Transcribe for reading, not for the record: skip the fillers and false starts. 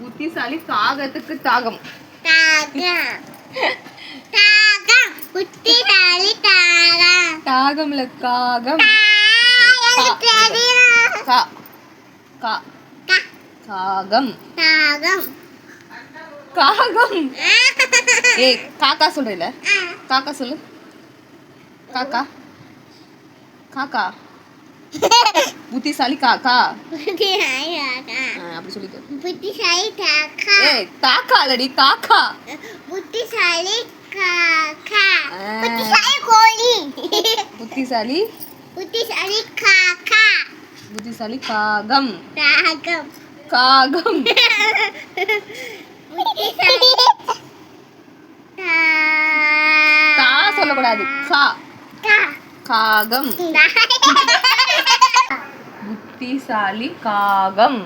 புத்திசாலி காகத்துக்கு தாகம். தாகம்ல காகம். காகம். காகம். ஏய் காக்கா சொல்றீல, காக்கா சொல்லு. காக்கா காக்கா புத்திசாலி காக்கா. அப்படி சொல்லிக்கோ. புத்திசாலி காக்கா. ஏய் காக்கா இல்லடி காக்கா. புத்திசாலி காக்கா. புத்திசாலி கோழி. புத்திசாலி புத்திசாலி காக்கா. புத்திசாலி காகம். காகம். காகம். புத்திசாலி கா சொல்லக்கூடாது. கா கா. காகம். புத்திசாலி காகம்.